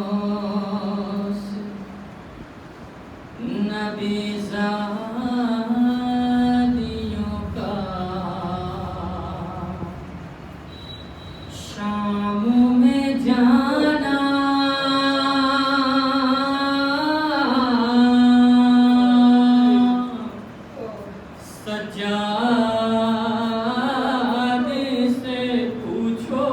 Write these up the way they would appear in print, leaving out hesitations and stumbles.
افسوس نبی زادیوں کا شام میں جانا سجاد سے پوچھو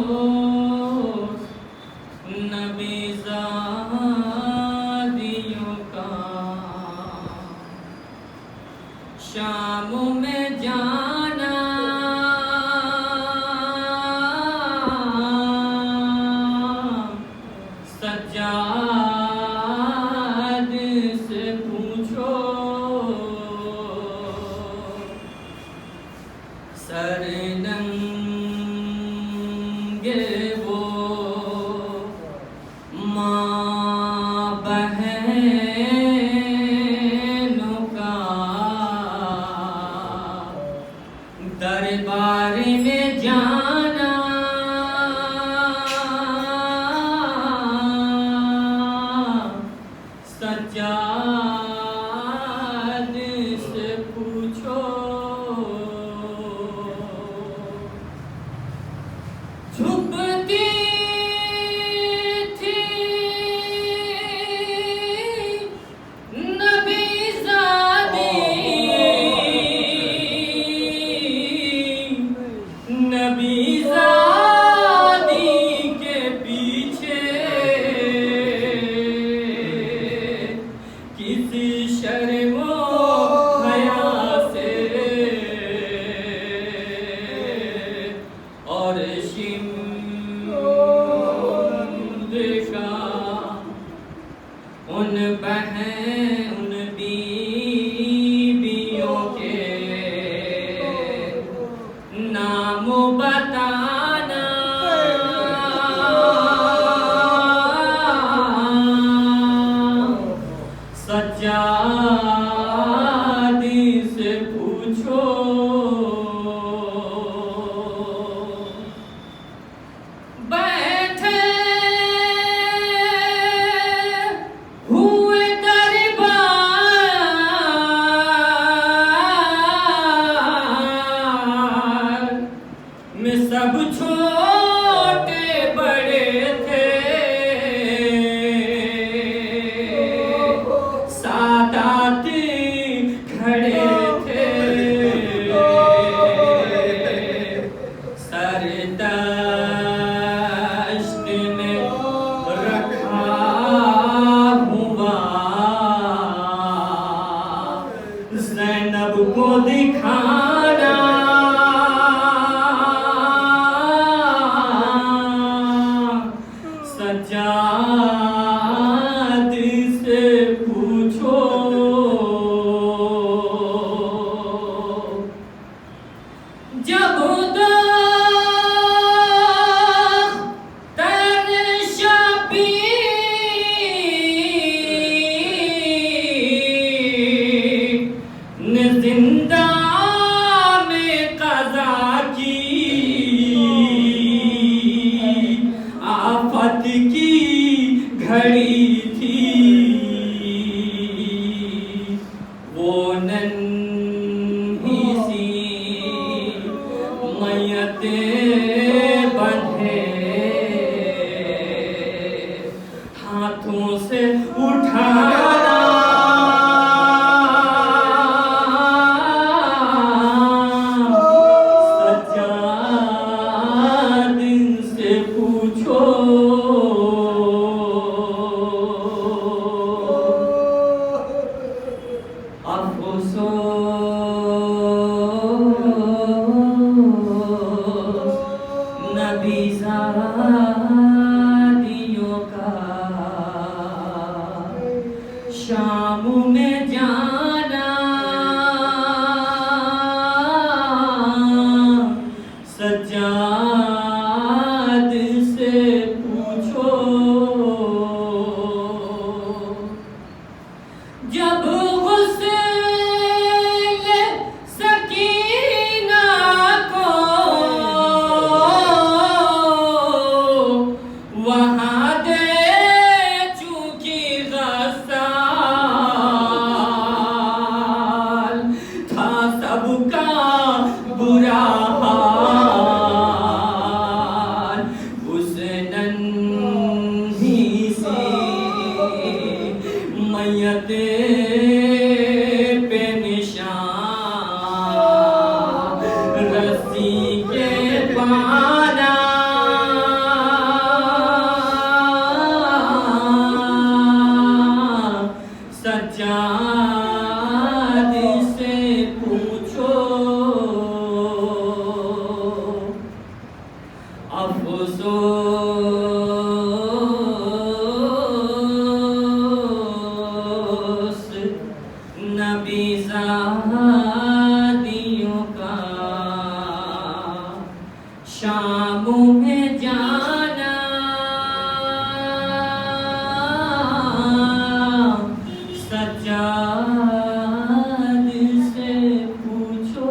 افسوس نبی زادیوں کا شام میں جانا سجاد سے پوچھو سر ننگے وہ ماں بہنوں کا دربار میں جانا سجاد سے پوچھو جھکتی تھی نبی زادی نبی زادی کے پیچھے کسی شرم و حیا سے اور ان بیویوں کے نام بتانا سجاد سے پوچھو سب چھوٹے بڑے تھے سادات کھڑے تھے سر دشت میں رکھا ہوا زینب کو دکھانا سجاد سے پوچھو جب تن شبیر نے زندہ میں قضا کی آفت کی گھڑی تھی وہ ننھی سی میتیں بندھے ہاتھوں سے اٹھانا سجاد سے پوچھو افسوس نبی زادیوں کا شام میں جانا سجاد سے پوچھو افسوس نبی زادیوں کا شام میں جانا سجاد سے پوچھو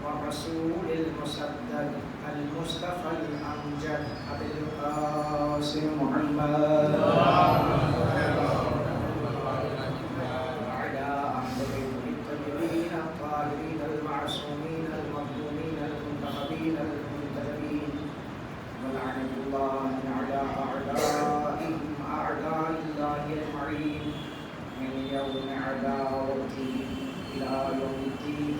والرسول المسدد المصطفى الأمجد أبي القاسم محمد وعلى أهل بيته الطيبين الطاهرين المعصومين المظلومين المنتخبين المنتخبين ولعنة الله على أعدائهم أعداء الله أجمعين من يوم عداوته إلى يوم الدين.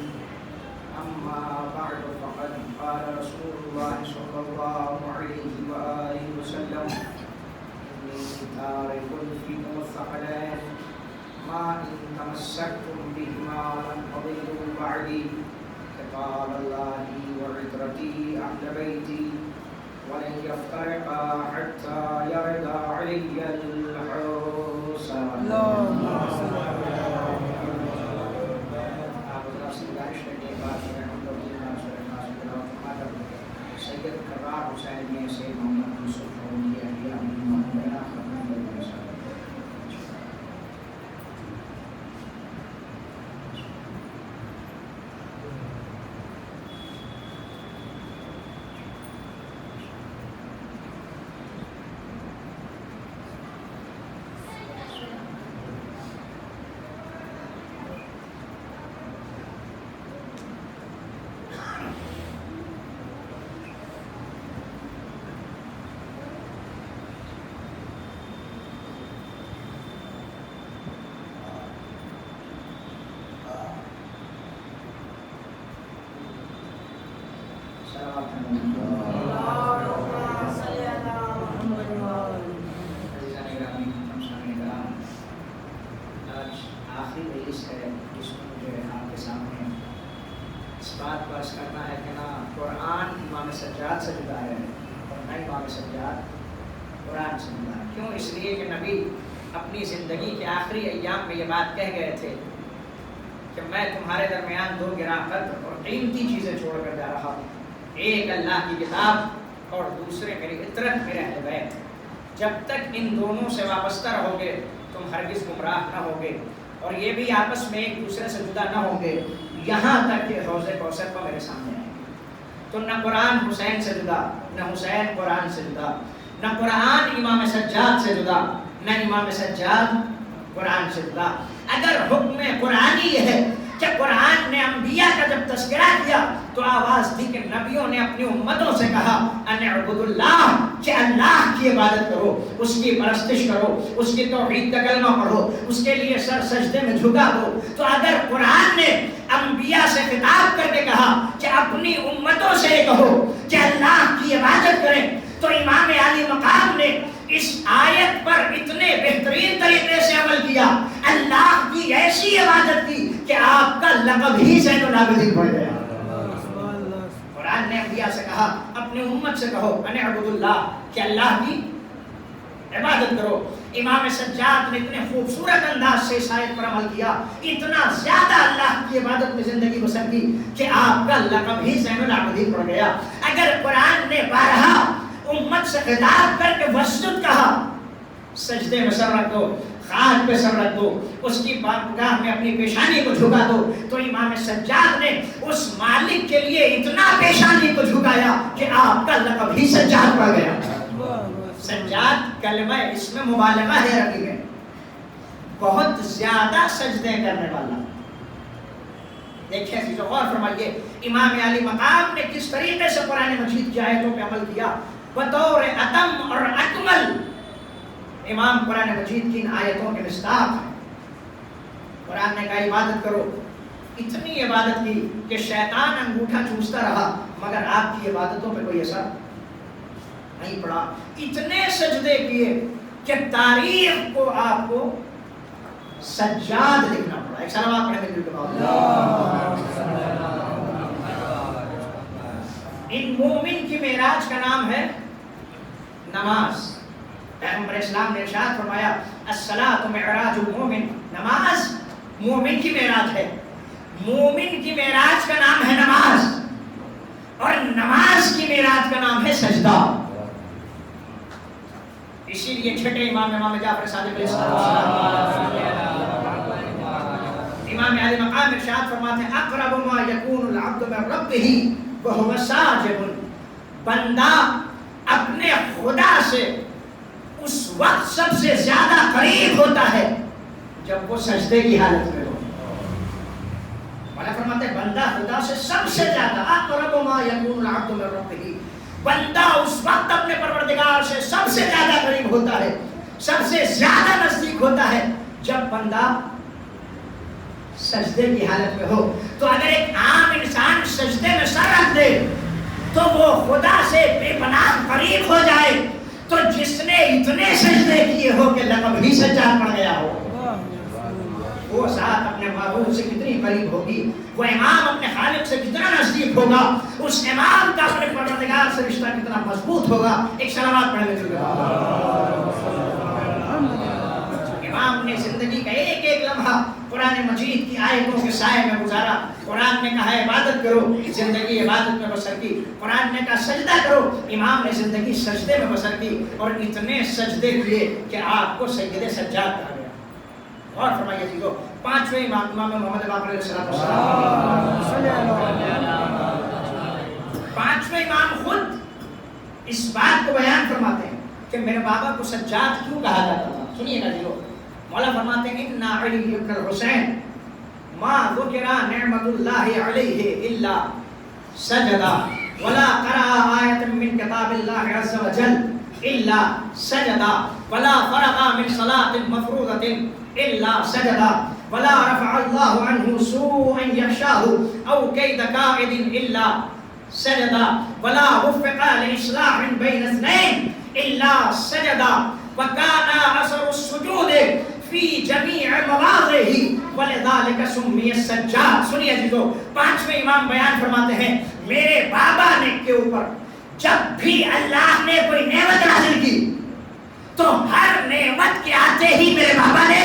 أما بعد فقد قال رسول الله صلى الله عليه وآله وسلم إني تارك فيكم الثقلين ما إن تمسكتم بهما لن تضلوا بعدي كتاب الله وعترتي أهل بيتي ولن يفترقا حتى يرد علي الحسن. سید کرار حسین نے سے محمد یوسف رومی اہلیہ محمد بینا خاتون سجاد سے جدا ہے اور نہ امام سجاد قرآن سے جدا ہے. کیوں؟ اس لیے کہ نبی اپنی زندگی کے آخری ایام میں یہ بات کہہ گئے تھے کہ میں تمہارے درمیان دو گراں قدر اور قیمتی چیزیں چھوڑ کر جا رہا ہوں، ایک اللہ کی کتاب اور دوسرے میری عطرت میرے اہل بیت. جب تک ان دونوں سے وابستہ رہو گے تم ہرگز گمراہ نہ ہوگے، اور یہ بھی آپس میں ایک دوسرے سے جدا نہ ہوں گے یہاں تک کہ حوض کوثر پر میرے سامنے آئے. تو نہ قرآن حسین سے جدا، نہ حسین قرآن سے جدا، نہ قرآن امام سجاد سے جدا، نہ امام سجاد قرآن سے جدا. اگر حکم قرآنی ہے کہ قرآن نے انبیاء کا جب تذکرہ کیا تو آواز دی کہ نبیوں نے اپنی امتوں سے کہا ان اعبدوا اللہ، کہ اللہ کی عبادت کرو، اس کی پرستش کرو، اس کی توحید کا کلمہ پڑھو، اس کے لیے سر سجدے میں جھکا دو۔ تو اگر قرآن نے انبیاء سے خطاب کر کے کہا کہ اپنی امتوں سے کہو کہ اللہ کی عبادت کریں، تو امام علی مقام نے اس آیت پر اتنے بہترین طریقے سے عمل کیا، اللہ کی ایسی عبادت کی کہ آپ کا لقب ہی زین العابدین پڑ گیا۔ قرآن نے انبیاء سے کہا اپنی امت سے کہو ان اعبدوا اللہ، کہ اللہ کی عبادت کرو۔ امام سجاد نے اتنے خوبصورت انداز سے اس آیت پر عمل کیا، اتنا زیادہ اللہ کی عبادت میں زندگی بسر کی کہ آپ کا لقب ہی زین العابدین پڑ گیا۔ اگر قرآن نے بارہا امت سے خطاب کر کے وسجد کہا، سجدے میں سر رکھ دو، خاک پہ سر رکھ دو، اس کی بارگاہ میں اپنی پیشانی کو جھکا دو، تو امام سجاد نے اس مالک کے لیے اتنا پیشانی کو جھکایا کہ آپ کا لقب ہی سجاد پڑ گیا۔ سجاد کلمہ اس میں مبالغہ ہے عربی میں، بہت زیادہ سجدے کرنے والا۔ دیکھیں عزیزو، غور فرمائیے امام علی مقام نے کس طریقے سے قرآن مجید کی آیتوں پہ عمل کیا بطور اتم اور اکمل۔ امام قرآن مجید کی ان آیتوں کے مصداق ہیں۔ قرآن نے کہا عبادت کرو، اتنی عبادت کی کہ شیطان انگوٹھا چوستا رہا مگر آپ کی عبادتوں پہ کوئی اثر نہیں پڑا۔ اتنے سجدے کیے کہ تاریخ کو آپ کو سجاد لکھنا پڑا۔ ایک سلام پڑھیں گے ان مومن کی معراج کا نام ہے نماز۔ پیغمبر اسلام نے ارشاد فرمایا الصلاۃ معراج المومن، نماز مومن کی معراج ہے۔ مومن کی معراج کا نام ہے نماز، اور نماز کی معراج کا نام ہے سجدہ۔ اسی لیے چھٹے امام جعفر صادق علیہ السلام امام علی مقام ارشاد فرماتے ہیں اقرب ما یکون العبد من ربہ وهو ساجد، بندہ اپنے خدا سے اس وقت سب سے زیادہ قریب ہوتا ہے جب وہ سجدے کی حالت میں ہو۔ مولا فرماتے ہیں بندہ خدا سے سب سے زیادہ اقرب ما یکون العبد من ربہ، بندہ اس وقت اپنے پروردگار سے سب سے زیادہ قریب ہوتا ہے، سب سے زیادہ نزدیک ہوتا ہے جب بندہ سجدے کی حالت میں ہو۔ تو اگر ایک عام انسان سجدے میں سر رکھ دے تو وہ خدا سے بے پناہ قریب ہو جائے، تو جس نے اتنے سجدے کیے ہو کہ لقب ہی سجاد پڑ گیا ہو، وہ ذات اپنے معبود سے کتنی قریب ہوگی، وہ امام اپنے خالق سے کتنا نزدیک ہوگا، اس امام کا اپنے پروردگار سے رشتہ کتنا مضبوط ہوگا۔ ایک سلامات پڑھنے چلے۔ امام نے زندگی کا ایک ایک لمحہ قرآن مجید کی آیتوں کے سائے میں گزارا۔ قرآن نے کہا عبادت کرو، زندگی عبادت میں بسر کی۔ قرآن نے کہا سجدہ کرو، امام نے زندگی سجدے میں بسر کی، اور اتنے سجدے کیے کہ آپ کو سید سجاد کہا گیا۔ اور فرمائیے جی، پانچویں امام محمد باقر علیہ السلام، پانچویں امام خود اس بات کو بیان فرماتے ہیں کہ میرے بابا کو سجاد کیوں کہا جاتا تھا۔ سنیے گا جی، مولا فرماتے ہیں ان علی ابن الحسین ما ذکر نعمت اللہ علیہ الا سجد ولا قرأ آیت من کتاب اللہ عز وجل الا سجد ولا فرغ من صلاة مفروضة الا سجد ولا رفع اللہ عنہ سوءا یخشاہ او کید قائد الا سجد ولا وفق لإصلاح بین اثنین الا سجد وكان اثر السجود فی جمیع مواضعہ ولذالک سمی السجاد۔ سنیے عزیزو، پانچویں امام بیان فرماتے ہیں میرے بابا نے کے اوپر جب بھی اللہ نے کوئی نعمت نازل کی تو ہر نعمت کے آتے ہی میرے بابا نے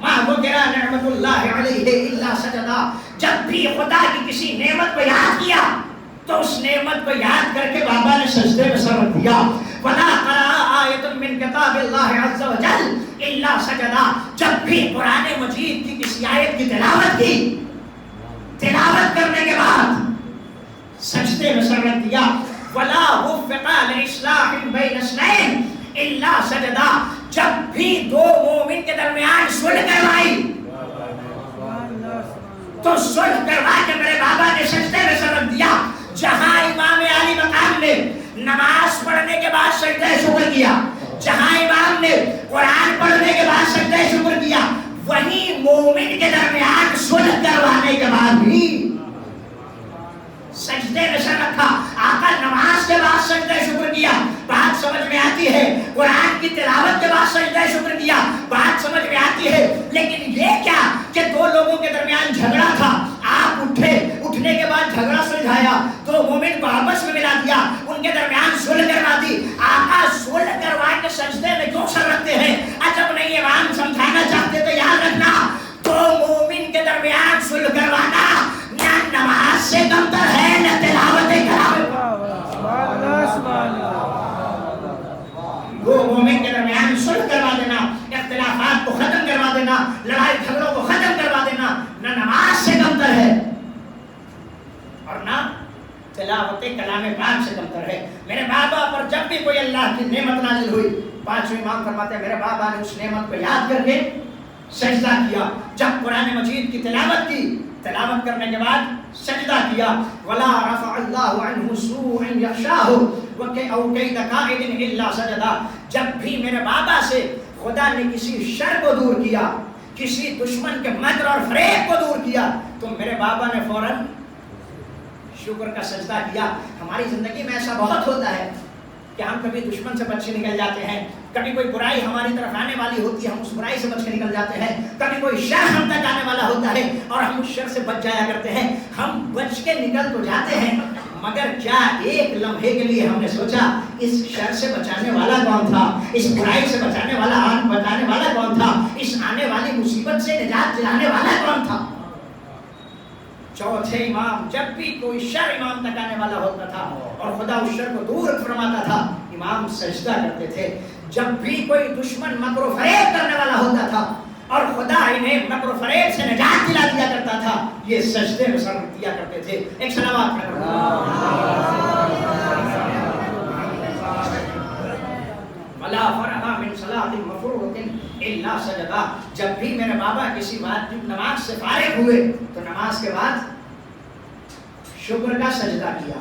ما ذکر نعمت اللہ علیہ الا سجدا، جب بھی خدا کی کسی نعمت کو یاد کیا تو اس نعمت کو یاد کر کے بابا نے سجدے میں سر رکھ دیا۔ ولا قرأ آیت من کتاب اللہ عز وجل الا سجدا، جب بھی قرآن مجید کی کسی آیت کی تلاوت کی، تلاوت کرنے کے بعد سجدے میں سر رکھ دیا۔ ولا وفق لإصلاح بین اثنین الا سجدا، جب بھی دو مومن کے درمیان صلح کروائی تو صلح کروا کے میرے بابا نے سجدے میں سر رکھ دیا. جہاں امام علی مقام نے نماز پڑھنے کے بعد سجدہ شکر کیا, جہاں امام نے قرآن پڑھنے کے بعد سجدہ شکر کیا, وہیں مومن کے درمیان صلح کروانے کے بعد بھی سجدے میں سر رکھا. آقا نماز کے بعد سجدہ شکر کیا, بات سمجھ میں آتی ہے. قرآن کی تلاوت کے بعد سجدہ شکر کیا, بات سمجھ میں آتی ہے. لیکن یہ کیا کہ دو لوگوں کے درمیان جھگڑا تھا, آپ اٹھے, اٹھنے کے بعد جھگڑا سلجھایا, دو مومن کو آپس میں ملا دیا, ان کے درمیان صلح کروا دی. آقا صلح کروا کے سجدے میں کیوں سر رکھتے ہیں؟ عجب نہیں, امام سمجھانا چاہتے تو یاد رکھنا, دو مومن کے درمیان صلح کروانا نہ نماز سے کمتر ہے نہ تلاوت کلام. دو مومن کے درمیان صلح کروا دینا, اختلافات کو ختم کروا دینا, لڑائی جھگڑوں کو ختم کروا دینا نہ نماز سے کمتر ہے اور نہ تلاوت کلام پاک سے کمتر ہے. میرے بابا پر جب بھی کوئی اللہ کی نعمت نازل ہوئی, پانچویں امام فرماتے ہیں میرے بابا نے اس نعمت کو یاد کر کے سجدہ کیا. جب قرآن مجید کی تلاوت کی, تلاوت کرنے کے بعد سجدہ کیا. وَلَا رَفَعَ اللَّهُ عَنْهُ سُوءًا يَخْشَاهُ أَوْ كَيْدَ كَائِدٍ إِلَّا سَجَدَ. جب بھی میرے بابا سے خدا نے کسی شر کو دور کیا, کسی دشمن کے مکر اور فریب کو دور کیا, تو میرے بابا نے فوراً شکر کا سجدہ کیا. ہماری زندگی میں ایسا بہت ہوتا ہے کہ ہم کبھی دشمن سے بچ کے نکل جاتے ہیں, کبھی کوئی برائی ہماری طرف آنے والی ہوتی ہے, ہم اس برائی سے بچ کے نکل جاتے ہیں, کبھی کوئی شر ہم تک آنے والا ہوتا ہے اور ہم اس شر سے بچ جایا کرتے ہیں. ہم بچ کے نکل تو جاتے ہیں, مگر کیا ایک لمحے کے لیے ہم نے سوچا اس شر سے بچانے والا کون تھا, اس برائی سے بچانے والا کون تھا, اس آنے والی مصیبت سے نجات دلانے والا کون تھا؟ چوتھے امام جب بھی کوئی شر امام تک آنے والا ہوتا تھا اور خدا اس شر کو دور فرماتا تھا, امام سجدہ کرتے تھے. جب بھی کوئی دشمن مکر و فریب کرنے والا ہوتا تھا اور خدا انہیں مکر و فریب سے نجات دلا دیا کرتا تھا, یہ سجدے میں سر رکھ دیا کرتے تھے. ایک صلوات وَلَا فَرَغَ مِنْ صَلَاةٍ مَفْرُوضَةٍ إِلَّا سَجَدَ. جب بھی میرے بابا کسی بات نماز سے فارغ ہوئے تو نماز کے بعد شکر کا سجدہ کیا.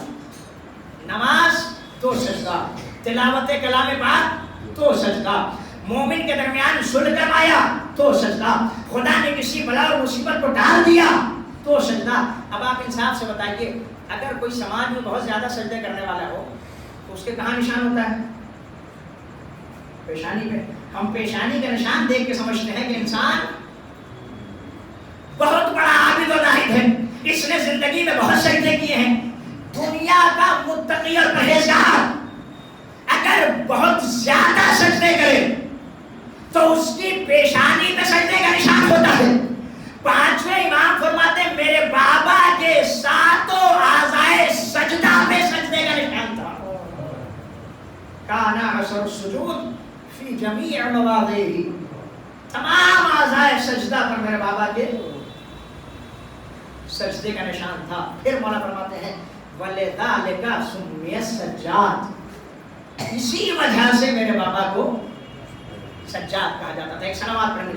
نماز تو سجدہ, تلاوت کلام پاک تو سجدہ, مومن کے درمیان صلح کروایا تو سجدہ, خدا نے کسی بلا اور مصیبت کو ڈال دیا تو سجدہ. اب آپ انصاف سے بتائیے, اگر کوئی سماج میں بہت زیادہ سجدے کرنے والا ہو تو اس کے کہاں نشان ہوتا ہے؟ پیشانی پہ. ہم پیشانی کا نشان دیکھ کے سمجھتے ہیں کہ انسان بہت بڑا عابد و زاہد ہے, اس نے زندگی میں بہت سجدے کیے ہیں. دنیا کا متقی اور پرہیزگار اگر بہت زیادہ سجدے کرے تو اس کی پیشانی پہ سجدے کا نشان ہوتا ہے. پانچویں امام فرماتے ہیں میرے بابا کے ساتوں اعضائے سجدہ پہ سجدے کا نشان تھا. کانا اثر السجود فی جمیع مواضعہ, تمام اعضائے سجدہ پر میرے بابا کے سجدے کا نشان تھا. پھر مولا فرماتے ہیں وَلِذَٰلِكَ سُمِّيَ السَّجَّادُ, اسی وجہ سے میرے بابا کو سجاد کہا جاتا تھا. ایک صلوات پڑھیں.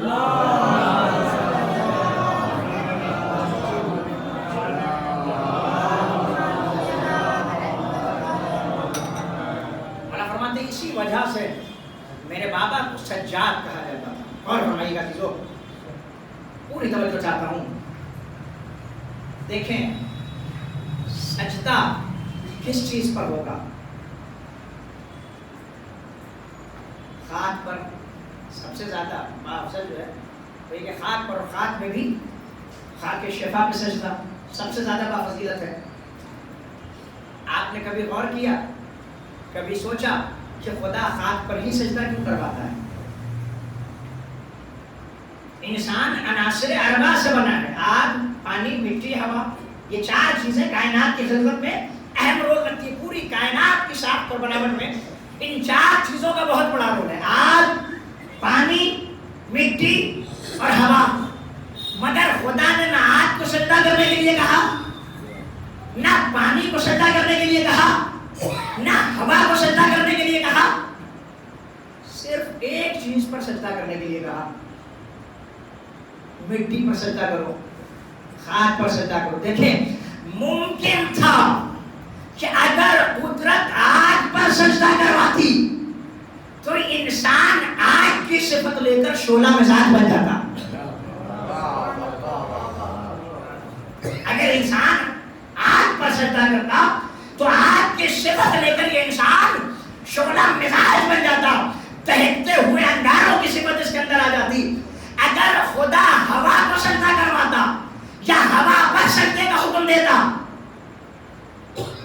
مولا فرماتے ہیں اسی وجہ سے میرے بابا کو سجاد کہا جاتا تھا. اور فرمائیے گا چیزوں, پوری توجہ چاہتا ہوں. دیکھیں سجدہ کس چیز پر ہوگا؟ خاک پر سب سے زیادہ افضل جو ہے وہ یہ کہ خاک پر, اور خاک میں بھی خاک شفا پہ سجدہ سب سے زیادہ بافضیلت ہے. آپ نے کبھی غور کیا, کبھی سوچا کہ خدا خاک پر ہی سجدہ کیوں کرواتا ہے؟ انسان عناصر اربع سے بنا ہے, آگ, پانی, مٹی, ہوا. یہ چار چیزیں کائنات کی خلقت میں اہم رول رکھتی ہے. پوری کائنات کی ساخت اور بناوٹ میں ان چار چیزوں کا بہت بڑا رول ہے, آگ, پانی, مٹی اور ہوا. مگر خدا نے نہ آگ کو سجدہ کرنے کے لیے کہا, نہ پانی کو سجدہ کرنے کے لیے کہا, نہ ہوا کو سجدہ کرنے کے لیے کہا. صرف ایک چیز پر سجدہ کرنے کے لیے کہا, مٹی پر سجدہ کرو, خاک پر سجدہ کرو. دیکھیں ممکن تھا کہ اگر قدرت آگ پر سجدہ کرواتی تو انسان آگ کی صفت لے کر شعلہ مزاج بن جاتا. اگر انسان آگ پر سجدہ کرتا تو آگ کی صفت لے کر یہ انسان شعلہ مزاج بن جاتا, دہکتے ہوئے انگاروں کی صفت اس کے اندر آ جاتی. اگر خدا ہوا کو سجدہ کرواتا یا ہوا پر سجدے کا حکم دیتا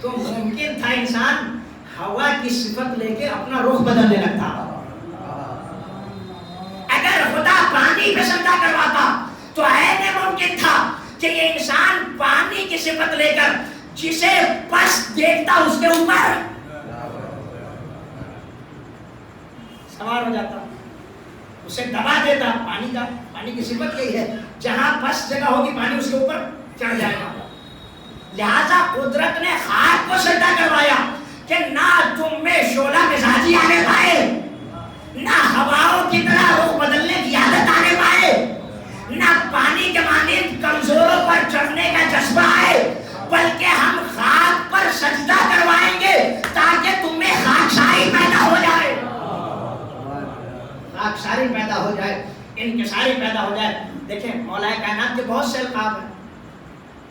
تو ممکن تھا انسان ہوا کی صفت لے کے اپنا رخ بدلنے لگتا. اگر خدا پانی پہ سجدہ کرواتا تو ایسے ممکن تھا کہ یہ انسان پانی کی صفت لے کر جسے پس دیکھتا اس کے اوپر سوار ہو جاتا, اسے دبا دیتا. پانی کی صفت یہی ہے, جہاں پس جگہ ہوگی پانی اس کے اوپر چڑھ جائے گا. لہذا قدرت نے خاک کو سجدہ کروایا کہ نہ تم میں شعلہ مزاجی آنے پائے, نہ ہواؤں کی طرح رخ بدلنے کی عادت آنے پائے, نہ پانی کے مانند کمزوروں پر چڑھنے کا جذبہ آئے, بلکہ ہم خاک پر سجدہ کروائیں گے تاکہ تم میں خاکساری پیدا ہو جائے. خاکساری پیدا ہو جائے, انکساری پیدا ہو جائے. دیکھیں مولا کائنات کے بہت سے القاب ہیں.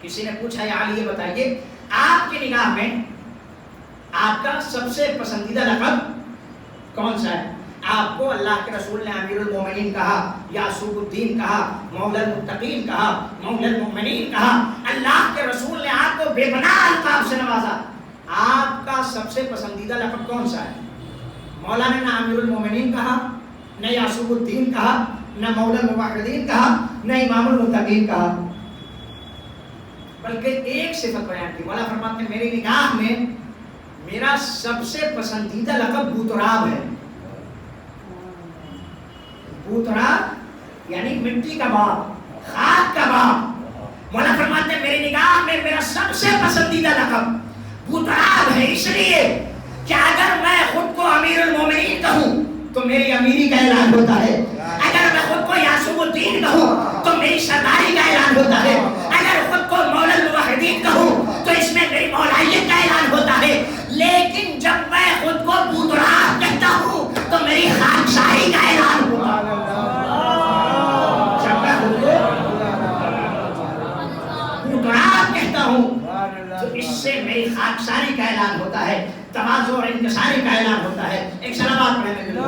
کسی نے پوچھا یا علی یہ بتائیے آپ کی نگاہ میں آپ کا سب سے پسندیدہ لقب کون سا ہے؟ آپ کو اللہ کے رسول نے امیر المومنین کہا, یعصوب الدین کہا, مولا المتقین کہا, مولا المؤمنین کہا. اللہ کے رسول نے آپ کو بے پناہ القاب سے نوازا. آپ کا سب سے پسندیدہ لقب کون سا ہے؟ مولا نے نہ امیر المومنین کہا, نہ یعصوب الدین کہا, نہ مولا الموحدین کہا, نہ امام المتقین کہا, بلکہ ایک صفت بیان کی. مولا فرماتے ہیں میری نگاہ میں میرا سب سے پسندیدہ لقب بوتراب ہے. بوتراب یعنی مٹی کا باپ, خاک کا باپ. مولا فرماتے ہیں میری نگاہ میں میرا سب سے پسندیدہ لقب بوتراب ہے, اس لیے کہ اگر میں خود کو امیر المومنین کہوں تو میری امیری کا اعلان ہوتا ہے, اگر میں خود کو یعصوب الدین کہوں تو میری سرداری کا اعلان ہوتا ہے, اگر خود کو مولا الموحدین کہوں تو اس میں میری مولائیت کا اعلان ہوتا ہے. لیکن جب میں خود کو بوتراب کہتا ہوں تو میری خاکساری کا اعلان ہوتا ہے. جب میں خود کو بوتراب کہتا ہوں تو اس سے میری خاکساری کا اعلان ہوتا ہے, تواضع اور انکساری کا اعلان ہوتا ہے. ایک سلامات پڑھیں گے.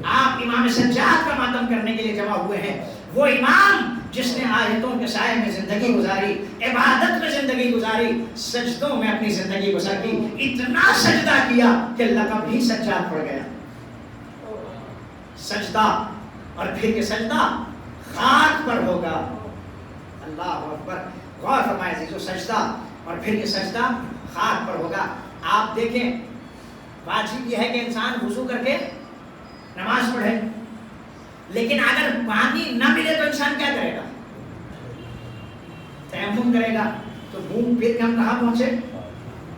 آپ امام سجاد کا ماتم کرنے کے لیے جمع ہوئے ہیں, وہ امام جس نے آیتوں کے سائے میں زندگی گزاری, عبادت میں زندگی گزاری, سجدوں میں اپنی زندگی گزار کی, اتنا سجدہ کیا کہ لقب ہی سجاد پڑ گیا. سجدہ اور پھر یہ سجدہ خاک پر ہوگا. اللہ اکبر, غور فرمائے عزیزو, سجدہ اور پھر یہ سجدہ خاک پر ہوگا. آپ دیکھیں واجب یہ ہے کہ انسان وضو کر کے نماز پڑھے, لیکن اگر پانی نہ ملے تو انسان کیا کرے گا؟ تیمم کرے گا. تو گھوم پھر کے ہم کہاں پہنچے؟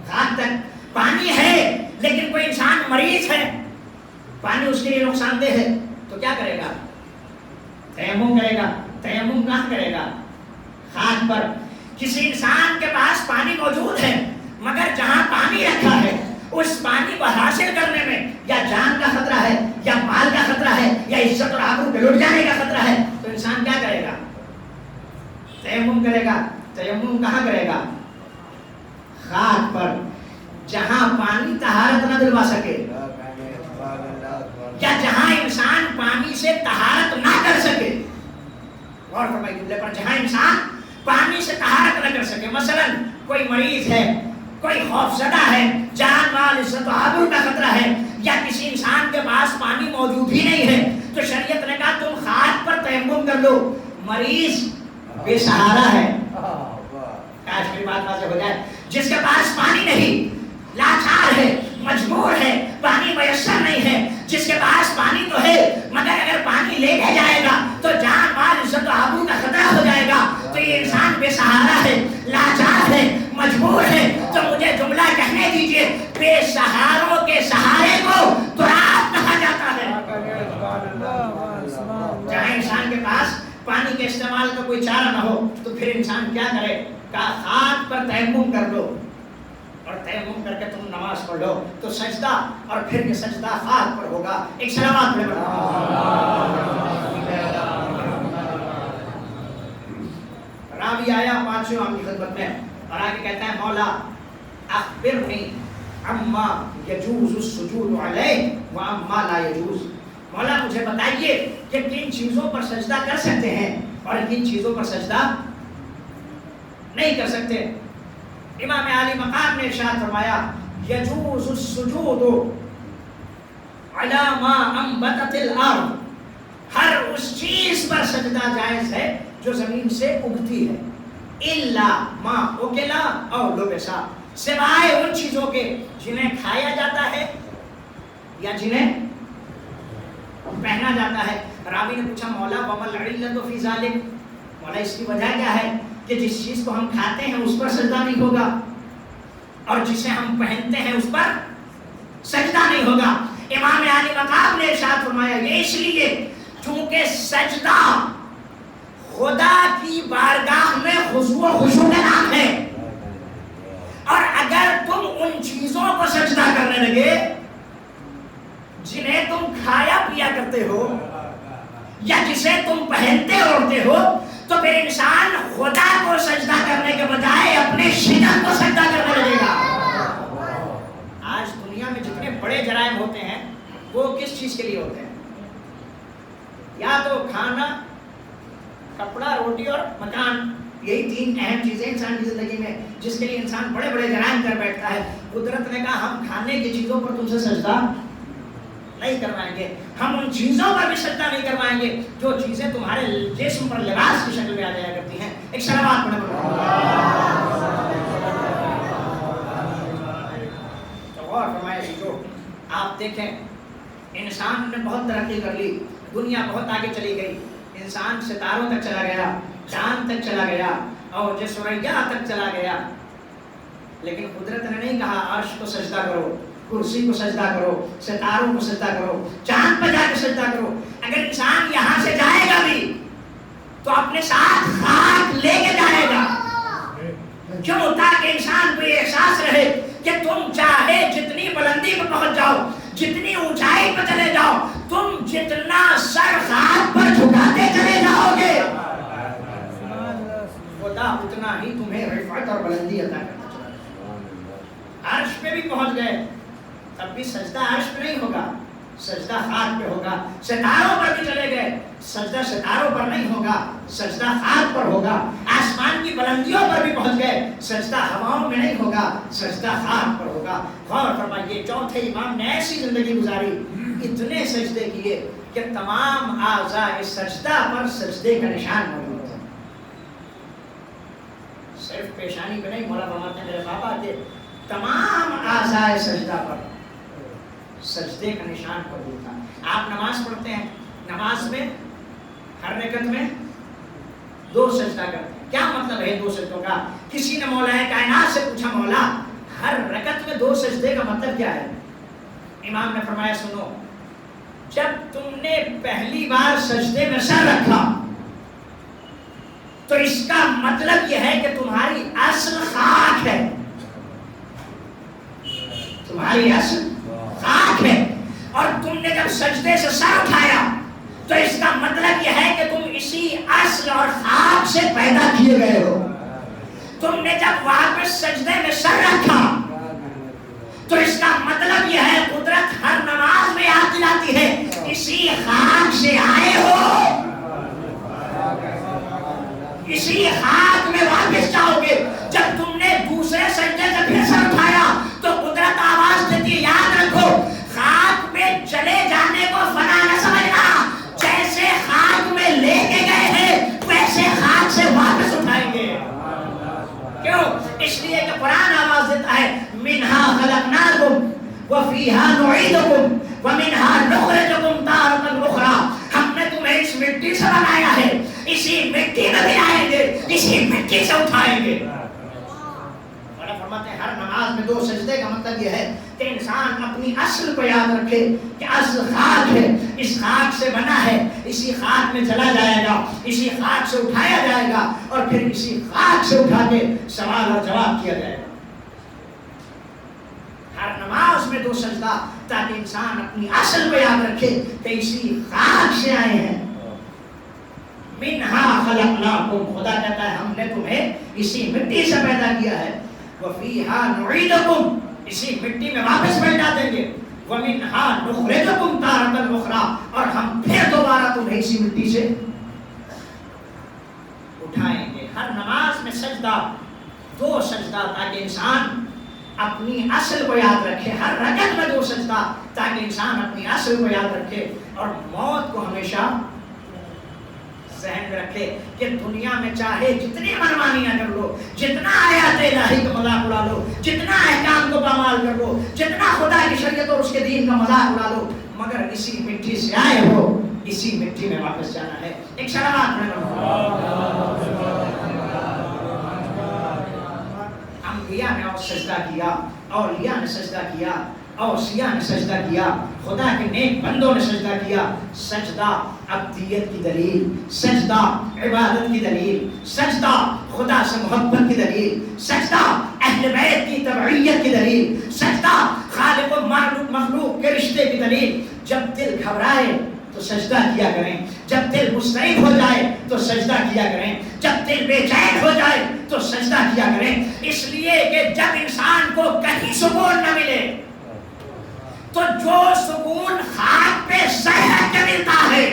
خاک تک. پانی ہے لیکن کوئی انسان مریض ہے, پانی اس کے لیے نقصان دہ ہے, تو کیا کرے گا؟ تیمم کرے گا. تیمم کہاں کرے گا؟ خاک پر. کسی انسان کے پاس پانی موجود ہے مگر جہاں پانی رکھا ہے اس پانی کو حاصل کرنے میں یا جان کا خطرہ ہے, یا مال کا خطرہ ہے, یا عزت اور آبرو کے لٹ جانے کا خطرہ ہے, تو انسان کیا کرے گا؟ تیمم کرے گا. تیمم کہاں کرے گا؟ خاک پر, جہاں پانی طہارت نہ دلوا سکے, یا جہاں انسان پانی سے طہارت نہ کر سکے. غور فرمائیے جملے پر, جہاں انسان پانی سے طہارت نہ کر سکے. مثلا کوئی مریض ہے, کوئی خوفزدہ ہے, جان مال عزت و آبرو کا خطرہ ہے, یا کسی انسان کے پاس پانی موجود ہی نہیں ہے, تو شریعت نے کہا تم خاک پر تیمم کر لو. مریض بے سہارا ہے, کاش میری بات واضح ہو جائے, جس کے پاس پانی نہیں, لاچار ہے, مجبور ہے, پانی میسر نہیں ہے, جس کے پاس پانی تو ہے مگر اگر پانی لے کے جائے گا تو جان مال عزت و آبرو کا خطرہ ہو جائے گا, تو یہ انسان بے سہارا ہے, لاچار ہے, مجبور ہے. تو مجھے جملہ کہنے دیجئے, بے سہاروں کے سہارے کے استعمال کا کوئی چارہ نہ ہو تو پھر انسان کیا کرے؟ کہا خاک پر تیمم کر لو اور تیمم کر کے تم نماز پڑھ لو تو سجدہ اور پھر یہ سجدہ خاک پر ہوگا. ایک سلامات پڑھے راوی آیا پانچویں امام کی خدمت میں اور آگے کہتا ہے مولا اخبرنی عما یجوز السجود علیہ وعما لا یجوز. مولا مجھے بتائیے کہ کن چیزوں پر سجدہ کر سکتے ہیں اور کن چیزوں پر سجدہ نہیں کر سکتے. امام عالی مقام نے ارشاد فرمایا یجوز السجود علی ما انبتت الارض. ہر اس چیز پر سجدہ جائز ہے جو زمین سے اگتی ہے. الا ما اکلا او لبسا. سوائے ان چیزوں کے جنہیں کھایا جاتا ہے یا جنہیں پہنا جاتا ہے. راوی نے پوچھا مولا ومل علت فی ذالک. مولا اس کی وجہ کیا ہے کہ جس چیز کو ہم کھاتے ہیں اس پر سجدہ نہیں ہوگا اور جسے ہم پہنتے ہیں اس پر سجدہ نہیں ہوگا. امام عالی مقام نے ارشاد فرمایا یہ اس لیے چونکہ سجدہ خدا کی بارگاہ میں خضوع و خشوع کا نام ہے اور اگر تم ان چیزوں کو سجدہ کرنے لگے جنہیں تم کھایا پیا کرتے ہو یا جسے تم پہنتے اوڑھتے ہو تو پھر انسان خدا کو سجدہ کرنے کے بجائے اپنے شکل کو سجدہ کرنے لگے گا. آج دنیا میں جتنے بڑے جرائم ہوتے ہیں وہ کس چیز کے لیے ہوتے ہیں؟ یا تو کھانا، کپڑا، روٹی اور مکان. یہی تین اہم چیزیں انسان کی زندگی میں جس کے لیے انسان بڑے بڑے جرائم کر بیٹھتا ہے. قدرت نے کہا ہم کھانے کی چیزوں پر تم سے سجدہ نہیں کروائیں گے، ہم ان چیزوں پر بھی سجدہ نہیں کروائیں گے جو چیزیں تمہارے جسم پر لباس کی شکل میں آ جایا کرتی ہیں. ایک سلامات پڑھے تو غور فرمائے جو آپ دیکھیں انسان نے بہت ترقی کر لی، دنیا بہت آگے چلی گئی، انسان ستاروں تک چلا گیا، چاند تک چلا گیا اور ثریا تک چلا گیا، لیکن قدرت نے نہیں کہا عرش کو سجدہ کرو، کرسی کو سجدہ کرو، ستاروں کو سجدہ کرو، چاند پہ جا کے سجدہ کرو. اگر انسان یہاں سے جائے گا بھی تو اپنے ساتھ خاک لے کے جائے گا. کیوں؟ تاکہ انسان کو یہ احساس رہے کہ تم چاہے جتنی بلندی پہ پہنچ جاؤ، جتنی اونچائی پہ چلے جاؤ، تم جتنا سر خاک پر جھکاتے چلے جاؤ گے خدا اتنا ہی تمہیں رفعت اور بلندی عطا کرتا چلا جائے. عرش پہ بھی پہنچ گئے تب بھی سجدہ عرش پہ نہیں ہوگا، سجدہ خاک پہ ہوگا. ستاروں پر بھی چلے گئے، سجدہ ستاروں پر نہیں ہوگا، سجدہ خاک پر ہوگا. آسمان کی بلندیوں پر بھی پہنچ گئے، سجدہ ہواؤں میں نہیں ہوگا، سجدہ خاک پر ہوگا. غور فرمائیے چوتھے امام نے ایسی زندگی گزاری، اتنے سجدے کیے کہ تمام اعضاء سجدہ پر سجدے کا نشان موجود ہے. صرف پیشانی پہ نہیں، مولا فرماتے ہیں میرے بابا کے تمام اعضاء سجدہ پر سجدے کا نشان موجود تھا. آپ نماز پڑھتے ہیں، نماز میں ہر رکعت میں 2 سجدہ کرتے ہیں. کیا مطلب ہے 2 سجدوں کا؟ کسی نے مولا کائنات سے پوچھا مولا ہر رکعت میں 2 سجدے کا مطلب کیا ہے؟ امام نے فرمایا سنو، جب تم نے پہلی بار سجدے میں سر رکھا تو اس کا مطلب یہ ہے کہ تمہاری اصل خاک ہے، تمہاری اصل خاک ہے. اور تم نے جب سجدے سے سر اٹھایا تو اس کا مطلب یہ ہے کہ تم اسی اصل اور خاک سے پیدا کیے گئے ہو. تم نے جب واپس سجدے میں سر رکھا تو اس کا مطلب یہ ہے قدرت ہر نماز میں یاد دلاتی ہے اسی خاک سے آئے ہو، اسی خاک میں واپس جاؤ گے. جب تم نے دوسرے سجدے سے پھر سر اٹھایا تو قدرت آواز دیتی ہے یاد رکھو خاک میں چلے جانے کو فنا نہ سمجھنا، جیسے خاک میں لے کے گئے ہیں ویسے خاک سے واپس اٹھائیں گے. کیوں؟ اس لیے کہ قرآن آواز دیتا ہے منہا خلقناکم وفیہا نعیدکم ومنہا نخرجکم تارۃ اخری. ہم نے تمہیں اس مٹی سے بنایا ہے، اسی مٹی میں ملائیں گے، اسی مٹی سے اٹھائیں گے. فرماتے ہیں ہر نماز میں 2 سجدے کا مطلب یہ ہے کہ انسان اپنی اصل کو یاد رکھے کہ اصل خاک ہے، اس خاک سے بنا ہے، اسی خاک میں چلا جائے گا، اسی خاک سے اٹھایا جائے گا اور پھر اسی خاک سے اٹھا کے سوال اور جواب کیا جائے گا. ہر نماز میں 2 سجدہ تاکہ انسان اپنی اصل کو یاد رکھے کہ اسی خاک سے آئے ہیں. منہا خلقناکم، خدا کہتا ہے ہم نے تمہیں اسی مٹی سے پیدا کیا ہے. وفیہا نعیدکم، اسی مٹی میں واپس بیٹھا دیں گے. ومنہا نخرجکم تارۃ اخری، اور ہم پھر دوبارہ تمہیں اسی مٹی سے اٹھائیں گے. ہر نماز میں سجدہ، 2 سجدہ تاکہ انسان اپنی اصل کو یاد رکھے. ہر رکعت میں 2 سجدہ تاکہ انسان اپنی اصل کو یاد رکھے اور موت کو ہمیشہ ذہن میں رکھے کہ دنیا میں چاہے جتنی منمانیاں کر لو، جتنا آیات الہی کا مذاق اڑا لو، جتنا احکام کو پامال کر لو، جتنا خدا کی شریعت اور اس کے دین کا مذاق اڑا لو، مگر اسی مٹی سے آئے ہو، اسی مٹی میں واپس جانا ہے. ایک شرابات میں انبیاء نے اور سجدہ کیا، اولیاء نے سجدہ کیا، اوصیاء نے سجدہ کیا، خدا کے نیک بندوں نے سجدہ کیا. سجدہ عبدیت کی دلیل، سجدہ عبادت کی دلیل، سجدہ خدا سے محبت کی دلیل، سجدہ اہل بیت کی تبعیت کی دلیل، سجدہ خالق و مخلوق کے رشتے کی دلیل. جب دل گھبرائے تو سجدہ کیا کریں، جب دل مضطرب ہو جائے تو سجدہ کیا کریں، جب دل بے چین ہو جائے تو سجدہ کیا کریں. اس لیے کہ جب انسان کو کہیں سکون نہ ملے تو جو سکون خاک پہ سہر کے ملتا ہے،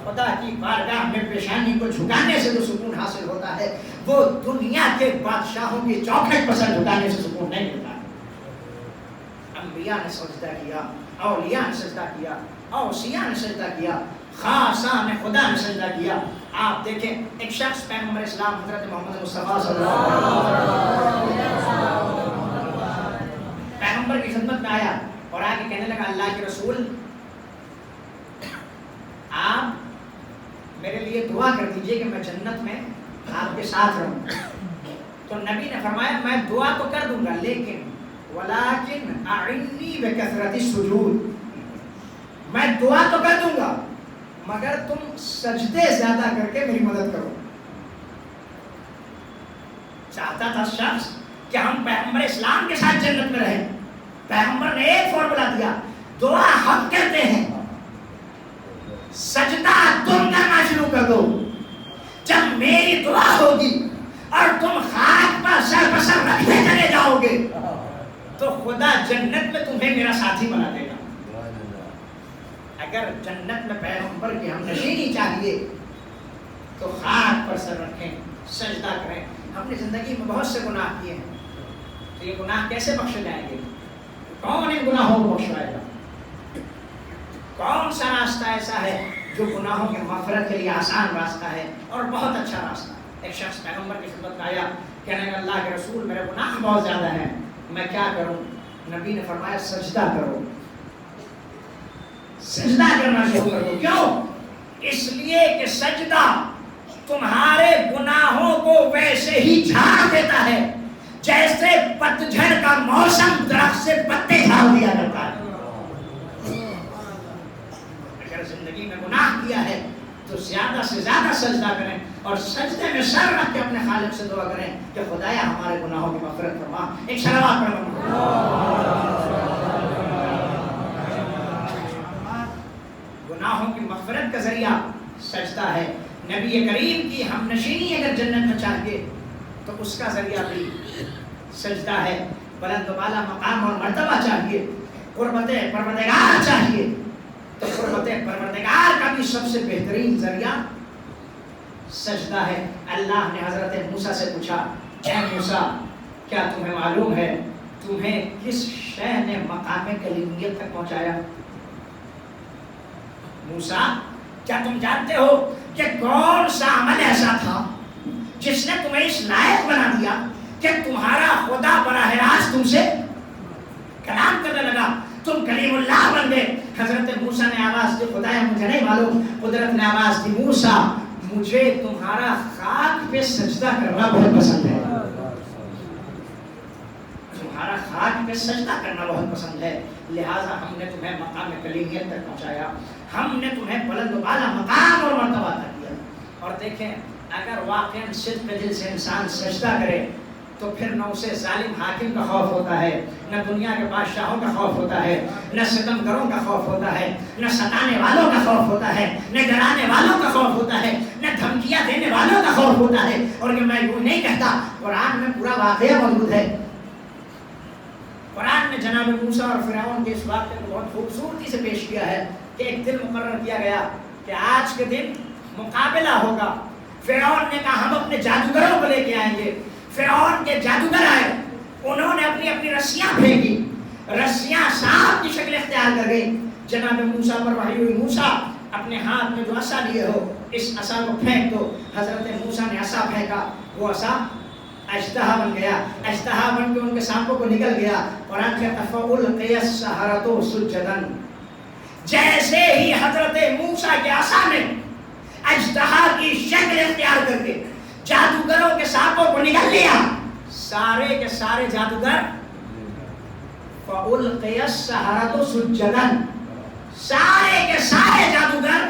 خدا کی بارگاہ میں پیشانی کو جھکانے سے جو سکون حاصل ہوتا ہے، وہ دنیا کے بادشاہوں کی چوکھٹ پر سر جھکانے سے سکون نہیں ملتا. انبیاء نے سجدہ کیا، اولیاء نے سجدہ کیا، اوصیاء نے سجدہ کیا، خاصان خدا نے سجدہ کیا. آپ دیکھیں ایک شخص پیغمبر اسلام حضرت محمد مصطفیٰ صلی اللہ علیہ وسلم پیغمبر کی خدمت میں آیا اور آ کے کہنے لگا اللہ کے رسول آپ میرے لیے دعا کر دیجئے کہ میں جنت میں آپ کے ساتھ رہوں. تو نبی نے فرمایا میں دعا تو کر دوں گا لیکن ولیکن اعنی بکثرت السجود، میں دعا تو کر دوں گا مگر تم سجدے زیادہ کر کے میری مدد کرو. چاہتا تھا شخص کہ ہم پیغمبر اسلام کے ساتھ جنت میں رہیں. پیغمبر نے ایک فارمولا دیا، دعا ہم کرتے ہیں، سجدہ تم کرنا شروع کر دو. جب میری دعا ہوگی اور تم خاک پر سر بسر رکھتے چلے جاؤ گے تو خدا جنت میں تمہیں میرا ساتھی بنا دے گا. اگر جنت میں پیغمبر کی ہم نشینی چاہیے تو خاک پر سر رکھیں، سجدہ کریں. ہم نے زندگی میں بہت سے گناہ کیے ہیں، تو یہ گناہ کیسے بخش جائیں گے؟ کون ان گناہوں کو بخشوائے گا؟ کون سا راستہ ایسا ہے جو گناہوں کی مغفرت کے لیے آسان راستہ ہے اور بہت اچھا راستہ؟ ایک شخص پیغمبر کی خدمت میں آیا، کہنے لگا اللہ کے رسول میرے گناہ بہت زیادہ ہیں، میں کیا کروں؟ نبی نے فرمایا سجدہ کرو، سجدہ کرنا شروع کر دو. کیوں؟ اس لیے کہ سجدہ تمہارے گناہوں کو ویسے ہی جھاڑ دیتا ہے جیسے پتجھڑ کا موسم درخت سے پتے جھاڑ دیا کرتا ہے. اگر زندگی میں گناہ کیا ہے تو زیادہ سے زیادہ سجدہ کریں اور سجدے میں سر رکھ کے اپنے خالق سے دعا کریں کہ خدایا ہمارے گناہوں کی مغفرت فرما. ایک صلوات پڑھیں. گناہوں کی مغفرت کا ذریعہ سجدہ ہے. نبی کریم کی ہم نشینی اگر جنت میں چاہیے تو اس کا ذریعہ بھی سجدہ ہے. بلند و بالا مقام اور مرتبہ چاہیے، قربت پروردگار چاہیے تو قربت پروردگار کا بھی سب سے بہترین ذریعہ سجدہ ہے. اللہ نے حضرت موسیٰ سے پوچھا، اے موسیٰ کیا تمہیں معلوم ہے تمہیں کس شے نے مقام کلیمیت تک پہنچایا؟ موسیٰ کیا تم جانتے ہو کہ کون سا عمل ایسا تھا جس نے تمہیں اس لائق بنا دیا کہ تمہارا خدا براہ راست تم سے کلام کرنے لگا، تم کلیم اللہ بن گئے؟ حضرت موسیٰ نے آواز دی، خدایا مجھے نہیں معلوم. قدرت نے آواز دی، موسیٰ مجھے تمہارا خاک پہ سجدہ کرنا بہت پسند ہے. تمہارا خاک پہ سجدہ کرنا بہت پسند ہے، لہٰذا ہم نے تمہیں مقام کلیمیت تک پہنچایا، ہم نے تمہیں بلند و بالا مقام اور مرتبہ عطا کیا۔ اور دیکھیں اگر واقعاً صدق دل سے انسان سجدہ کرے تو پھر نہ اسے ظالم حاکم کا خوف ہوتا ہے، نہ دنیا کے بادشاہوں کا خوف ہوتا ہے، نہ ستمگروں کا خوف ہوتا ہے، نہ ستانے والوں کا خوف ہوتا ہے، نہ ڈرانے والوں کا خوف ہوتا ہے، نہ دھمکیاں دینے والوں کا خوف ہوتا ہے۔ اور یہ میں یوں نہیں کہتا، قرآن میں پورا واقعہ موجود ہے۔ قرآن نے جناب موسیٰ اور فرعون کے اس واقعے کو بہت خوبصورتی سے پیش کیا ہے کہ ایک دن مقرر کیا گیا کہ آج کے دن مقابلہ ہوگا۔ فرعون نے کہا ہم اپنے جادوگروں کو لے کے آئیں گے۔ فرعون کے جادوگر آئے، انہوں نے اپنی اپنی رسیاں پھینکی، رسیاں سانپ کی شکل اختیار کر گئی۔ جناب موسیٰ پر وحی ہوئی، موسیٰ اپنے ہاتھ میں جو عصا لیے ہو اس عصا کو پھینک دو۔ حضرت موسیٰ نے عصا پھینکا، وہ عصا اژدہا بن گیا، اژدہا بن کے ان کے سانپوں کو نکل گیا۔ قرآن کہتا ہے فَأُلْقِيَ السَّحَرَةُ سُجَّدًا، جیسے ہی حضرت موسیٰ کے عصا نے اژدہا کی شکل اختیار کر کے جادوگروں کے سانپوں کو نکل لیا، سارے کے سارے جادوگر فَأُلْقِيَ السَّحَرَةُ سُجَّدًا، سارے کے سارے جادوگر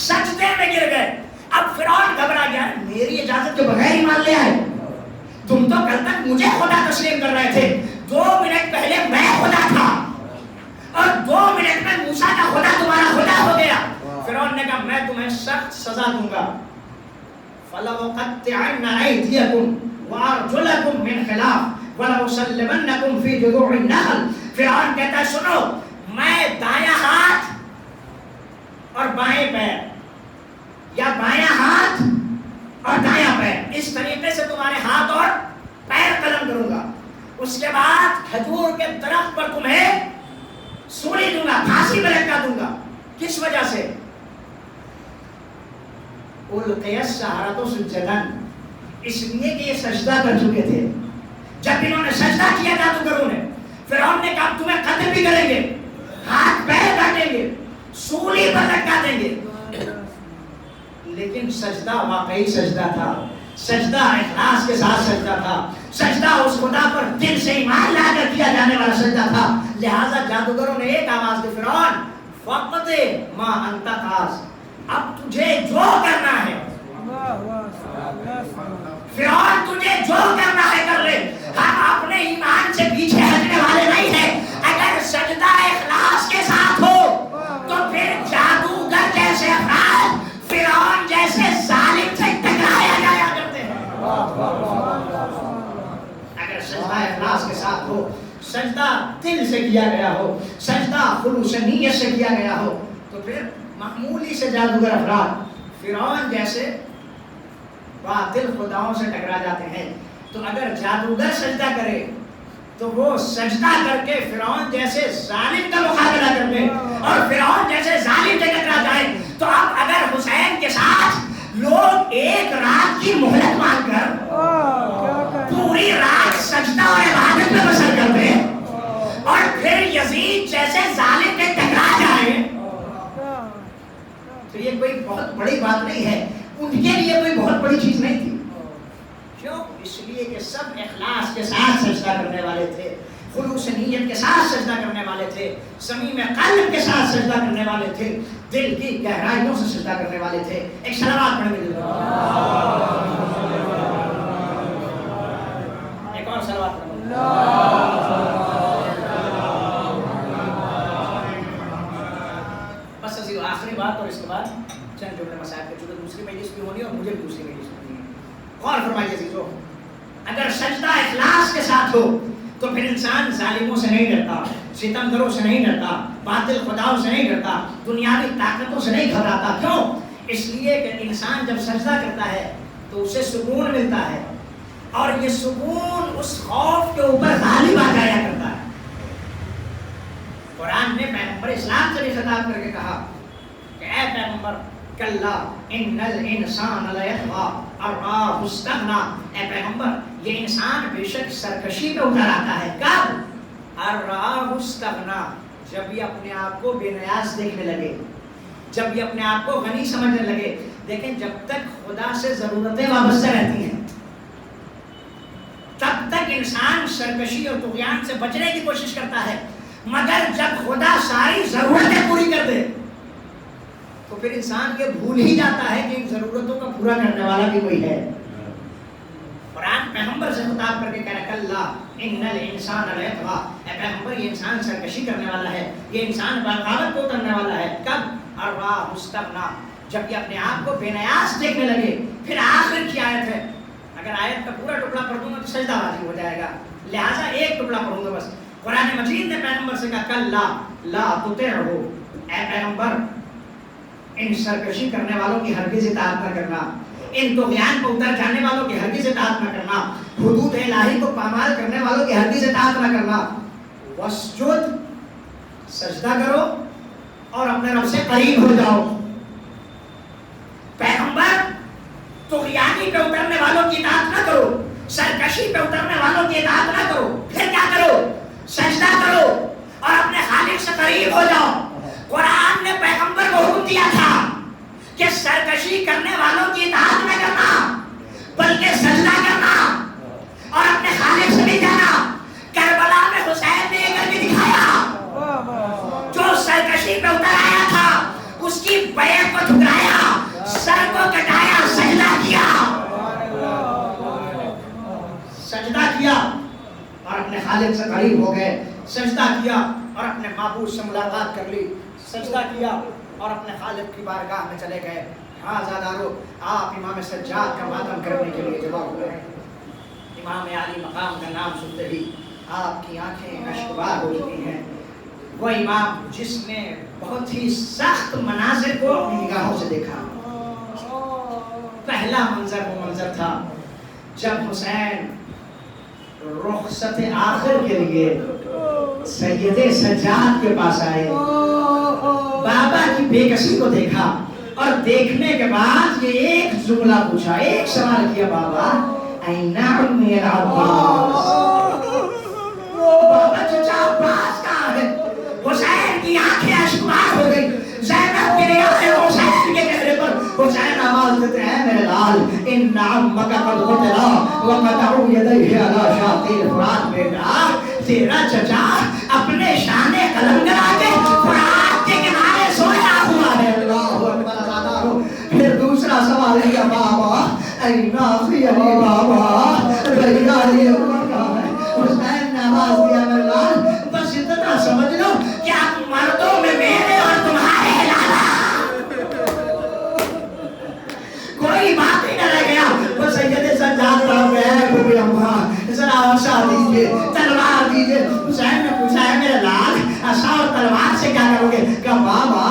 سجدے میں گر گئے۔ اب فرعون گھبرا گیا، میری اجازت کے بغیر ہی مان لیا ہے، تم تو کل تک مجھے خدا تسلیم کر رہے تھے، 2 منٹ پہلے میں خدا تھا اور 2 منٹ میں موسیٰ کا خدا تمہارا خدا ہو گیا۔ فرعون نے کہا میں تمہیں سخت سزا دوں گا، فَلَأُقَطِّعَنَّ أَيْدِيَكُمْ وَأَرْجُلَكُمْ مِنْ خِلَافٍ وَلَأُصَلِّبَنَّكُمْ فِي جُذُوعِ النَّخْلِ۔ فرعون کہتا ہے سنو، میں دایاں ہاتھ اور بائیں پیر یا بایاں ہاتھ اور دایاں پیر اس طریقے سے تمہارے ہاتھ اور پیر قلم کروں گا، اس کے بعد کھجور کے درخت پر تمہیں سولی دوں گا، پھانسی پہ لٹکا دوں گا۔ کس وجہ سے؟ اُلْقِيَ السَّحَرَةُ سُجَّدًا، اس لیے کہ یہ سجدہ کر چکے تھے۔ جب انہوں نے سجدہ کیا جادوگروں نے، فرعون نے کہا تمہیں قتل بھی کریں گے، ہاتھ پیر کاٹیں گے، سولی پر لٹکا دیں گے۔ لیکن سجدہ واقعی سجدہ تھا، سجدہ اخلاص کے ساتھ سجدہ تھا، سجدہ اس خدا پر دل سے ایمان لا کر کیا جانے والا سجدہ تھا۔ لہٰذا جادوگروں نے ایک آواز دی، فرعون فقط ما انت قاض، اب تجھے جو کرنا ہے، فرعون تجھے جو کرنا ہے کر لے، ہم اپنے ایمان سے پیچھے ہٹنے والے نہیں ہیں۔ اگر سجدہ اخلاص کے ساتھ ہو تو پھر جادوگر جیسے افراد فرعون جیسے ظالم سے ٹکرایا جایا کرتے ہیں۔ اگر سجدہ اخلاص کے ساتھ ہو، سجدہ دل سے کیا گیا ہو، سجدہ خلوص نیت سے کیا گیا ہو، تو پھر معمولی سے جادوگر افراد فرعون جیسے باطل خداؤں سے ٹکرا جاتے ہیں۔ تو اگر جادوگر سجدہ کرے تو وہ سجدہ کر کے فرعون جیسے ظالم کا مقابلہ کر دے اور فرعون جیسے ظالم سے ٹکرا جائے، تو اب اگر حسین کے ساتھ لوگ ایک رات کی مہلت مانگ کر پوری رات سجدہ اور عبادت میں بسر کر دیں اور پھر یزید جیسے ظالم کے ٹکرا جائے، تو یہ کوئی بہت بڑی بات نہیں ہے، ان کے لیے کوئی بہت بڑی چیز نہیں تھی۔ کیوں؟ اس لیے کہ سب اخلاص کے ساتھ سجدہ کرنے والے تھے، خلوص نیت کے ساتھ سجدہ کرنے والے تھے، صمیم قلب کے ساتھ سجدہ کرنے والے تھے، دل کی گہرائیوں سے سجدہ کرنے والے تھے۔ ایک صلوات پڑھیں گے، ایک اور صلوات پڑھیں گے۔ بس آخری بات اور اس کے بعد چند جملے مسائل کے، چونکہ دوسری مجلس بھی ہونی اور مجھے بھی دوسری مجلس ہونی ہے۔ غور فرمائیے عزیزو، اگر سجدہ اخلاص کے ساتھ ہو تو پھر انسان ظالموں سے نہیں ڈرتا، ستمگروں سے نہیں ڈرتا، باطل خداؤں سے نہیں ڈرتا، دنیاوی طاقتوں سے نہیں گھبراتا۔ کیوں؟ اس لیے کہ انسان جب سجدہ کرتا ہے تو اسے سکون ملتا ہے، اور یہ سکون اس خوف کے اوپر غالب آ جایا کرتا ہے۔ قرآن نے پیغمبر اسلام سے بھی خطاب کر کے کہا کہ اے پیغمبر کلا ان الانسان لیطغی ان رآہ استغنی، اے پیغمبر یہ انسان بے شک سرکشی پہ اتر آتا ہے۔ کب؟ ان رآہ استغنی، جب یہ اپنے آپ کو بے نیاز دیکھنے لگے، جب یہ اپنے آپ کو غنی سمجھنے لگے۔ دیکھیں جب تک خدا سے ضرورتیں وابستہ رہتی ہیں تب تک انسان سرکشی اور طغیان سے بچنے کی کوشش کرتا ہے، مگر جب خدا ساری ضرورتیں پوری کر دے تو پھر انسان یہ بھول ہی جاتا ہے کہ ان ضرورتوں کا پورا کرنے والا بھی کوئی ہے۔ قرآن پیغمبر سے خطاب کر کے کہہ رہا ہے کلا ان الانسان لیطغی، اے پیغمبر یہ انسان سرکشی کرنے والا ہے، یہ انسان بغاوت کو کرنے والا ہے۔ کب؟ ارواح مستغنا، جب یہ اپنے آپ کو بے نیاز دیکھنے لگے۔ پھر آخر کی آیت ہے، اگر آیت کا پورا ٹکڑا پڑھ دوں گا تو سجدہ واجب ہو جائے گا، لہٰذا ایک ٹکڑا پڑھوں گا بس۔ قرآن مجید نے پیغمبر سے کہا کلا لا تطعہ، اے پیغمبر ان سرکشی کرنے والوں کی ہرگز اطاعت نہ کرنا، ان طغیان کو اتر جانے والوں کی ہرگز اطاعت نہ کرنا، حدود الہی کو پامال کرنے والوں کی ہرگز اطاعت نہ کرنا۔ واسجد، سجدہ کرو اور اپنے رب سے قریب ہو جاؤ۔ پیغمبر طغیانی پہ اترنے والوں کی اطاعت نہ کرو، سرکشی پہ اترنے والوں کی اطاعت نہ کرو، پھر کیا کرو؟ سجدہ کرو اور اپنے خالق سے قریب ہو جاؤ۔ قرآن نے پیغمبر کو حکم دیا تھا کہ سرکشی کرنے والوں کی اطاعت نہ کرنا بلکہ سجدہ کرنا اور اپنے خالق سے بھی جانا۔ کربلا میں حسین نے یہ کر کے دکھایا، جو سرکشی پہ اتر آیا تھا اس کی بیعت کو ٹھکرایا، سر کو کٹایا، سجدہ کیا، سجدہ کیا اور اپنے خالق سے قریب ہو گئے، سجدہ کیا اور اپنے معبود سے ملاقات کر لی، سجدہ کیا اور اپنے خالق کی بارگاہ میں چلے گئے۔ ہاں زادارو، آپ امام سجاد کا ماتم کرنے کے لیے جمع ہوئے۔ امام عالی مقام کا نام سنتے ہی آپ کی آنکھیں اشکبار ہو چکی ہیں۔ وہ امام جس نے بہت ہی سخت مناظر کو اپنی نگاہوں سے دیکھا۔ پہلا منظر وہ منظر تھا جب حسین رخصت آخر کے لیے سید سجاد کے پاس آئے، بابا کی بے کسی کو دیکھا اور دیکھنے کے بعد یہ ایک جملہ پوچھا، ایک سوال کیا، بابا این عمی العباس، بابا چچا عباس کہاں ہے؟ حسین کی آنکھیں اشکبار ہو گئی، زینب کی نگاہیں حسین کے چہرے پر۔ حسین آواز دیتے ہیں میرے لال ان عمک قد قتلا وقطعوا یدیہ علی شاطئ الفرات، بیٹا تیرا چچا اپنے شان قلم کرا کے فرات کے کنارے سویا ہوا ہے۔ اللہ اکبر۔ پھر دوسرا سوال ہے بابا این اخی علی، بابا بھیا علی کہاں ہے؟ حسین نے آواز دیا میرے لال بس اتنا سمجھ لو کہ آپ مردوں میں میرے اور تمہارے لالا کوئی بات ہی نہ رہ گیا۔ وہ سید سجاد رہا گئے، بھوبی اماں ذرا عصا دیجئے، تلوار دیجئے۔ حسین نے پوچھا ہے میرے لال عصا اور تلوار سے کیا کرو گے؟ کہا بابا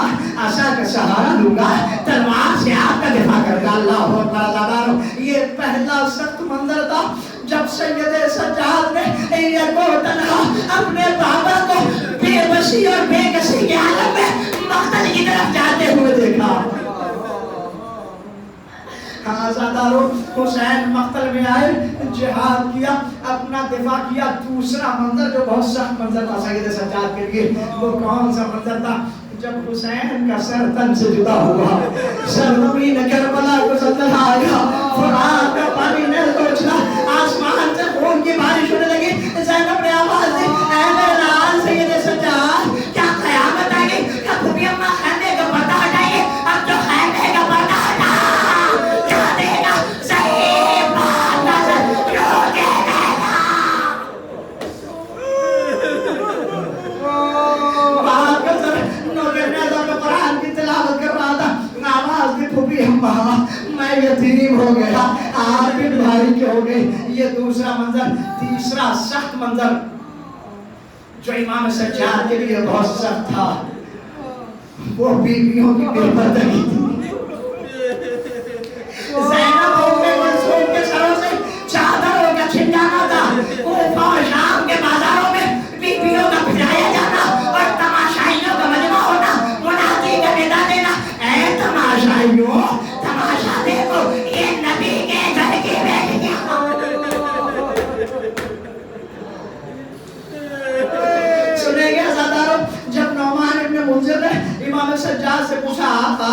عصا کا سہارا دوں گا، تلوار سے آپ کا دفاع کرے گا۔ اللہ اکبر۔ زادارو، یہ پہلا سخت منظر تھا جب سید سجاد نے یہ کو تنہا اپنے بابا کو بے بسی اور بے کسی کے عالم میں مقتل کی طرف جاتے ہوئے دیکھا۔ ہاں زادارو، حسین مقتل میں آئے، جہاد کیا، اپنا دفاع کیا۔ دوسرا منظر جو بہت سخت منظر تھا سید سجاد کے لیے، وہ کون سا منظر تھا؟ جب حسین کا سر تن سے جدا ہوا، سرزمین کربلا کو زلزلہ آیا، فرات کا پانی نہر کو اچھلا، آسمان سے خون کی بارش ہونے لگی۔ زینب نے آواز دی اے میرے لال سید سجاد، کیا قیامت آ گئی؟ کیا بھوبی اماں خیمے کا پردہ ہٹائیے، اب جو خیمے کا پردہ ہٹا کیا دے گا؟ صحیح بات نظر رو کے دے گا۔ بات کا سر نوکر نیزہ میں قرآن کی تلاوت کر رہا تھا، آواز دی بھوبی اماں میں یتیم ہو گیا، آپ بھی بھائی کے ہو گئے۔ یہ دوسرا منظر۔ تیسرا سخت منظر جو امام سجاد کے لیے بہت سخت تھا، وہ بیویوں کی بے پردگی تھی۔ زینب ام کلثوم کے سروں سے چادروں کا چھن جانا تھا، کوفہ اور شام کے بازاروں میں بیویوں کا پھرایا جانا اور تماشائیوں کا مجمع ہونا، منادی کا ندا دینا اے تماشائیوں تماشا دیکھو یہ نبی کے گھر کی بیٹیاں۔ سنے گا زادارو، جب نعمان ابن منذر نے امام سجاد سے پوچھا آقا